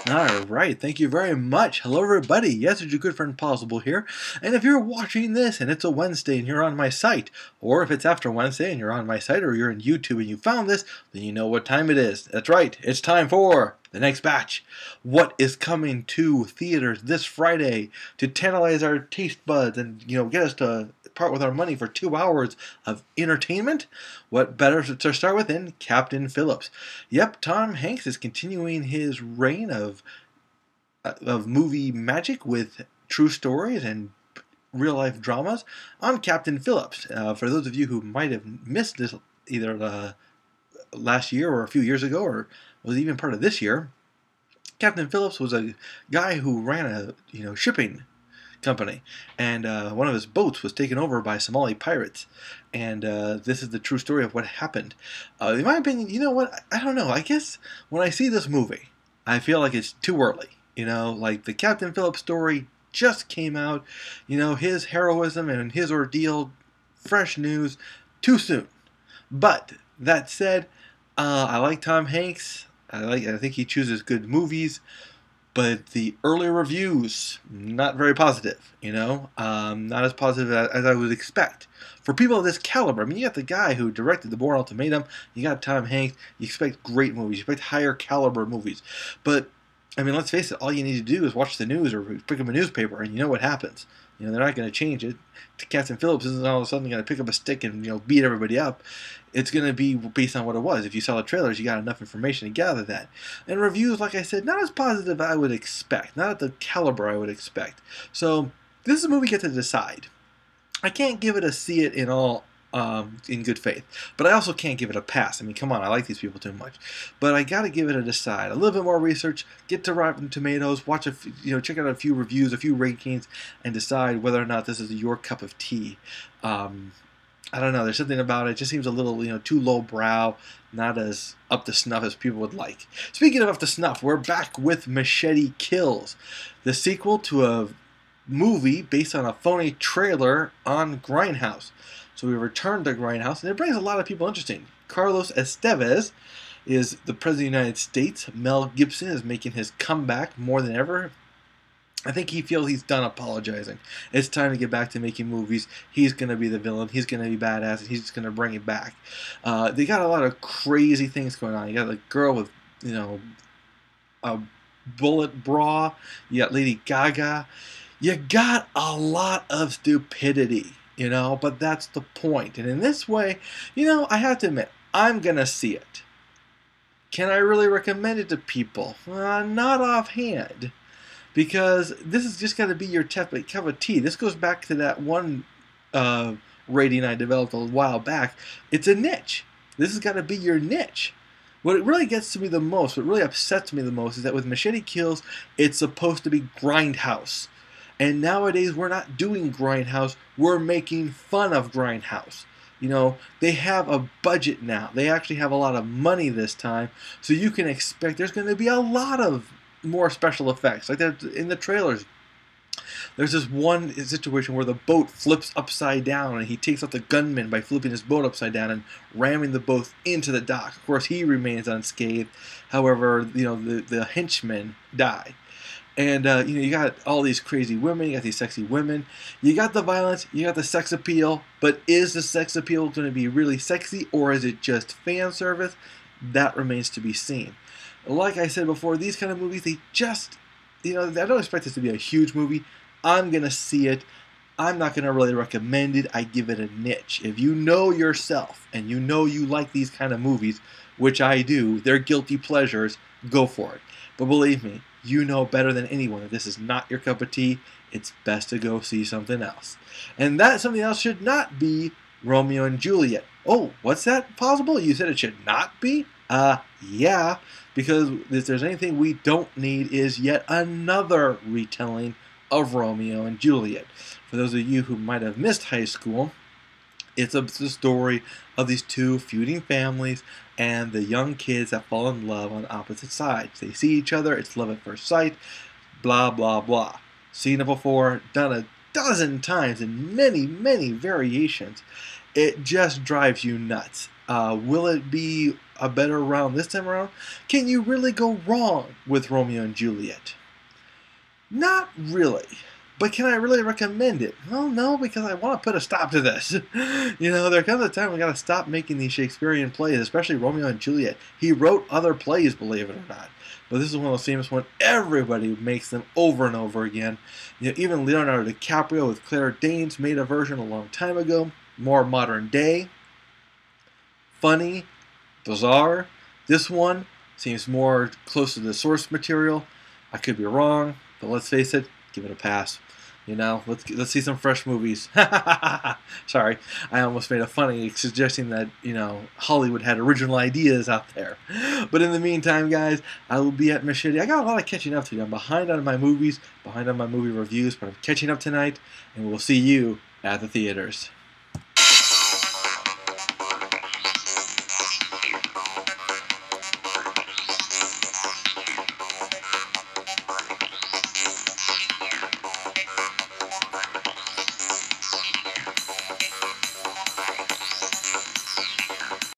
Alright, thank you very much. Hello everybody, yes, it's your good friend Possible here, and if you're watching this and it's a Wednesday and you're on my site, or if it's after Wednesday and you're on my site, or you're in YouTube and you found this, then you know what time it is. That's right, it's time for the next batch. What is coming to theaters this Friday to tantalize our taste buds and, get us to part with our money for 2 hours of entertainment? What better to start with than Captain Phillips? Yep, Tom Hanks is continuing his reign of movie magic with true stories and real life dramas on Captain Phillips. For those of you who might have missed this either last year or a few years ago or was even part of this year, Captain Phillips was a guy who ran a shipping company, and one of his boats was taken over by Somali pirates, and this is the true story of what happened. In my opinion, you know what? I don't know. I guess when I see this movie, I feel like it's too early. Like the Captain Phillips story just came out. His heroism and his ordeal, fresh news, too soon. But that said, I like Tom Hanks. I think he chooses good movies. But the early reviews, not very positive, not as positive as I would expect. For people of this caliber, I mean, you got the guy who directed The Bourne Ultimatum, you got Tom Hanks, you expect great movies, you expect higher caliber movies. But, I mean, let's face it, all you need to do is watch the news or pick up a newspaper and you know what happens. They're not going to change it. Captain Phillips isn't all of a sudden going to pick up a stick and beat everybody up. It's going to be based on what it was. If you saw the trailers, you got enough information to gather that. And reviews, like I said, not as positive as I would expect, not at the caliber I would expect. So this is a movie you get to decide. I can't give it a see it in all in good faith, but I also can't give it a pass. I mean, come on, I like these people too much, but I got to give it a decide. A little bit more research, get to Rotten Tomatoes, watch check out a few reviews, a few rankings, and decide whether or not this is your cup of tea. I don't know. There's something about it. It just seems a little, too lowbrow, not as up to snuff as people would like. Speaking of up to snuff, we're back with Machete Kills, the sequel to a movie based on a phony trailer on Grindhouse. So we return to Grindhouse, and it brings a lot of people interesting. Carlos Estevez is the President of the United States. Mel Gibson is making his comeback more than ever. I think he feels he's done apologizing. It's time to get back to making movies. He's going to be the villain. He's going to be badass, and he's just going to bring it back. They got a lot of crazy things going on. You got a girl with, a bullet bra. You got Lady Gaga. You got a lot of stupidity, but that's the point. And in this way, I have to admit, I'm going to see it. Can I really recommend it to people? Not offhand. Because this is just got to be your cup of tea. This goes back to that one rating I developed a while back. It's a niche. This has got to be your niche. What it really gets to me the most, what really upsets me the most, is that with Machete Kills, it's supposed to be Grindhouse. And nowadays, we're not doing Grindhouse. We're making fun of Grindhouse. They have a budget now. They actually have a lot of money this time. So you can expect there's going to be a lot of more special effects. Like that in the trailers, there's this one situation where the boat flips upside down and he takes out the gunman by flipping his boat upside down and ramming the boat into the dock. Of course, he remains unscathed. However, the henchmen die. And, you got all these crazy women, you got these sexy women, you got the violence, you got the sex appeal, but is the sex appeal going to be really sexy, or is it just fan service? That remains to be seen. Like I said before, these kind of movies, they just, I don't expect this to be a huge movie. I'm going to see it. I'm not going to really recommend it. I give it a niche. If you know yourself and you know you like these kind of movies, which I do, they're guilty pleasures, go for it. But believe me, you know better than anyone if this is not your cup of tea, it's best to go see something else. And that something else should not be Romeo and Juliet. Oh, what's that possible? You said it should not be? Yeah, because if there's anything we don't need is yet another retelling of Romeo and Juliet. For those of you who might have missed high school, it's the story of these two feuding families and the young kids that fall in love on opposite sides. They see each other, it's love at first sight, blah, blah, blah. Seen it before, done a dozen times in many, many variations. It just drives you nuts. Will it be a better round this time around? Can you really go wrong with Romeo and Juliet? Not really. But can I really recommend it? Well, no, because I want to put a stop to this. There comes a time we got to stop making these Shakespearean plays, especially Romeo and Juliet. He wrote other plays, believe it or not. But this is one of those famous ones. Everybody makes them over and over again. Even Leonardo DiCaprio with Claire Danes made a version a long time ago. More modern day. Funny. Bizarre. This one seems more close to the source material. I could be wrong, but let's face it, give it a pass. Let's see some fresh movies. Sorry, I almost made a funny suggesting that, Hollywood had original ideas out there. But in the meantime, guys, I will be at Machete. I got a lot of catching up to do. I'm behind on my movies, behind on my movie reviews, but I'm catching up tonight, and we'll see you at the theaters.